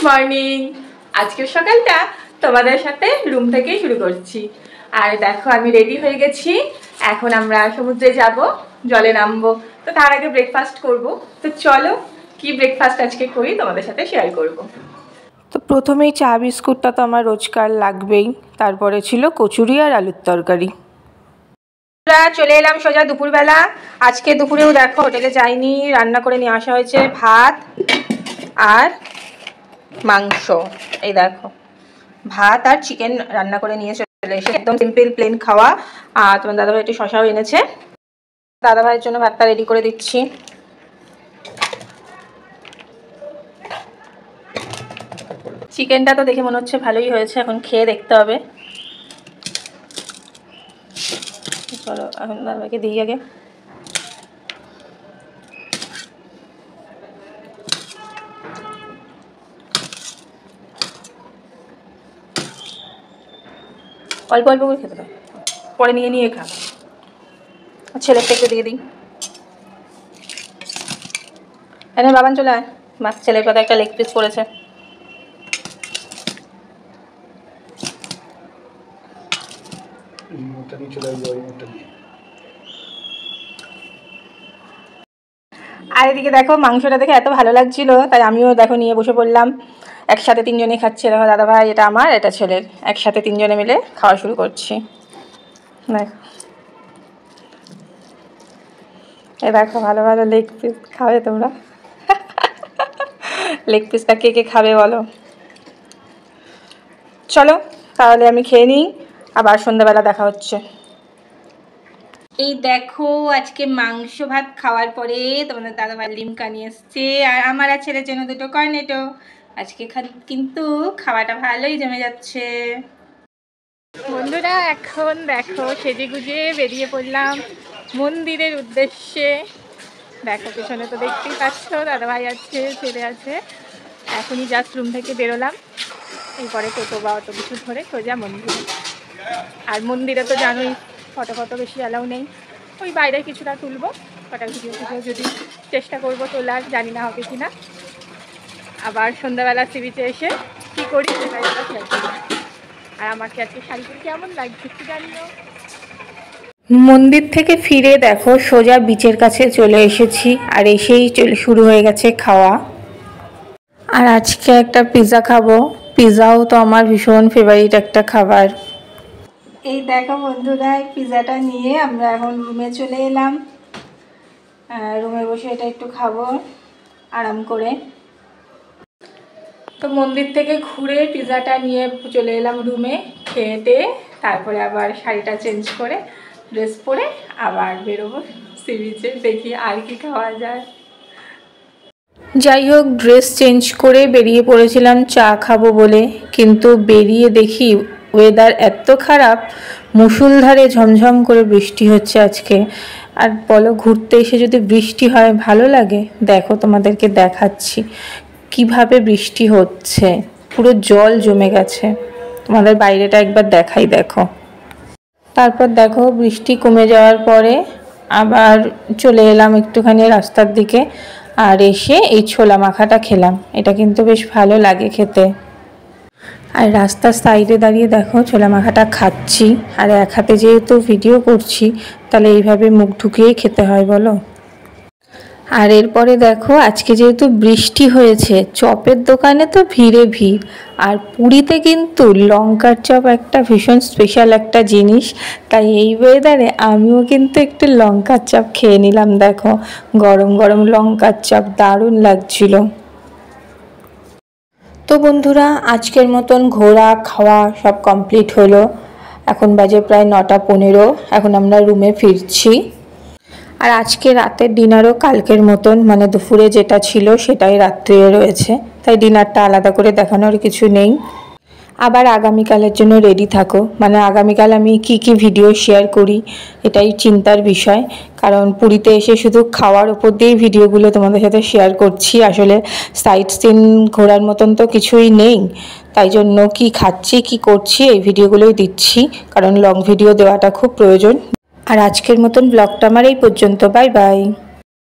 Morning. আজকের সকালটা তোমাদের সাথে রুম থেকেই শুরু করছি। আর দেখো আমি রেডি হয়ে গেছি, এখন আমরা সমুদ্রে যাব, জলে নামবো। তো তার আগে ব্রেকফাস্ট করব। তো চলো কি ব্রেকফাস্ট আজকে করি তোমাদের সাথে শেয়ার করব। তো প্রথমেই চা বিস্কুটটা তো আমার রোজকার লাগবেই, তারপরে ছিল কচুরি আর আলুর তরকারি। চলে এলাম সোজা দুপুরবেলা। আজকে দুপুরেও দেখো হোটেলে যাইনি, রান্না করে নিয়ে আসা হয়েছে ভাত আর মাংস। এই দেখো ভাত আর চিকেন রান্না করে নিয়ে চলে এসে একদম সিম্পল প্লেন খাওয়া। আর তোমার দাদাভাই একটু শশাও এনেছে, দাদাভাইয়ের জন্য ভাতটা রেডি করে দিচ্ছি। চিকেনটা তো দেখে মনে হচ্ছে ভালোই হয়েছে, এখন খেয়ে দেখতে হবে। চলো এখন দাদাভাইকে দিই আগে। অল্প অল্প করে খেতে হবে, পরে নিয়ে নিয়ে খা। ছেলেটা একটু দিয়ে দিই। এনে বাবান চলে আয়। মাছ ছেলের কথা একটা লেগ পিস পড়েছে। আর এদিকে দেখো মাংসটা দেখে এত ভালো লাগছিল, তাই আমিও দেখো নিয়ে বসে পড়লাম। একসাথে তিনজনে খাচ্ছি। দেখো দাদাভাই, এটা আমার, এটা ছেলের, একসাথে তিনজনে মিলে খাওয়া শুরু করছি। দেখো এ দেখো ভালো ভালো লেগ পিস খাবে তোমরা। লেগ পিসটা কে কে খাবে বলো। চলো তাহলে আমি খেয়ে নিই, আবার সন্ধ্যাবেলা দেখা হচ্ছে। এই দেখো আজকে মাংস ভাত খাওয়ার পরে তোমাদের দাদাভাই লিমকা নিয়ে এসছে, আর আমার আর ছেলের জন্য দুটো কর্নেটো। আজকে কিন্তু খাওয়াটা ভালোই জমে যাচ্ছে। বন্ধুরা এখন দেখো সেজে গুজে বেরিয়ে পড়লাম মন্দিরের উদ্দেশ্যে। দেখো পেছনে তো দেখতেই পাচ্ছ দাদাভাই আছে, ছেলে আছে। এখনই জাস্ট রুম থেকে বেরোলাম, এরপরে টোটো বা অটো কিছু ধরে সোজা মন্দিরে। আর মন্দিরে তো জানোই ফটো বেশি অ্যালাউ নেই, ওই বাইরে কিছুটা তুলবো, ফটো ভিডিও যদি চেষ্টা করবো তোলার, জানি না হবে কি না। আবার সন্ধ্যাবেলা সি বিচে এসে কী করি সেটাই একটা শেয়ার করবো। আর আমাকে আজকে শাড়িটা কেমন লাগছে একটু জানিও। মন্দির থেকে ফিরে দেখো সোজা বিচের কাছে চলে এসেছি, আর এসেই শুরু হয়ে গেছে খাওয়া। আর আজকে একটা পিৎজা খাবো। পিৎজাও তো আমার ভীষণ ফেভারিট একটা খাবার। এই দেখো বন্ধুরা, এই পিৎজাটা নিয়ে আমরা এখন রুমে চলে এলাম। রুমে বসে এটা একটু খাবো আরাম করে। তো মন্দির থেকে ঘুরে পিৎজাটা নিয়ে চলে এলাম রুমে, খেয়ে টেয়ে তারপরে আবার শাড়িটা চেঞ্জ করে ড্রেস পরে আবার বেরোবো সি বিচে, দেখি আর কি খাওয়া যায়। যাই হোক ড্রেস চেঞ্জ করে বেরিয়ে পড়েছিলাম চা খাবো বলে, কিন্তু বেরিয়ে দেখি ওয়েদার এত খারাপ, মুষলধারে ঝমঝম করে বৃষ্টি হচ্ছে আজকে। আর বলো ঘুরতে এসে যদি বৃষ্টি হয় ভালো লাগে? দেখো তোমাদেরকে দেখাচ্ছি কিভাবে বৃষ্টি হচ্ছে, পুরো জল জমে গেছে। তোমাদের বাইরেটা একবার দেখাই, দেখো। তারপর দেখো বৃষ্টি কমে যাওয়ার পরে আবার চলে এলাম একটুখানি রাস্তার দিকে, আর এসে এই ছোলা মাখাটা খেলাম। এটা কিন্তু বেশ ভালো লাগে খেতে। আর রাস্তার সাইডে দাঁড়িয়ে দেখো ছোলা মাখাটা খাচ্ছি, আর এক হাতে যেহেতু ভিডিও করছি তাহলে এইভাবে মুখ ঢুকিয়েই খেতে হয় বলো। আর এরপরে দেখো আজকে যেহেতু বৃষ্টি হয়েছে, চপের দোকানে তো ভিড়ে ভিড়। আর পুরীতে কিন্তু লঙ্কার চপ একটা ভীষণ স্পেশাল একটা জিনিস, তাই এই ওয়েদারে আমিও কিন্তু একটু লঙ্কার চপ খেয়ে নিলাম। দেখো গরম গরম লঙ্কার চপ দারুণ লাগছিল। তো বন্ধুরা আজকের মতন ঘোরা খাওয়া সব কমপ্লিট হলো। এখন বাজে প্রায় 9:15, এখন আমরা রুমে ফিরছি। আর আজকে রাতের ডিনারও কালকের মতন, মানে দুপুরে যেটা ছিল সেটাই রাত্রে রয়েছে, তাই ডিনারটা আলাদা করে দেখানোর কিছু নেই। আবার আগামীকালের জন্য রেডি থাকো, মানে আগামীকাল আমি কি ভিডিও শেয়ার করি এটাই চিন্তার বিষয়। কারণ পুরীতে এসে শুধু খাওয়ার ওপর দিয়েই ভিডিওগুলো তোমাদের সাথে শেয়ার করছি, আসলে সাইট সিন ঘোরার মতন তো কিছুই নেই। তাই জন্য কি খাচ্ছি কি করছি এই ভিডিওগুলোই দিচ্ছি, কারণ লং ভিডিও দেওয়াটা খুব প্রয়োজন। আর আজকের মতন ব্লগটা আমার এই পর্যন্ত। Bye bye.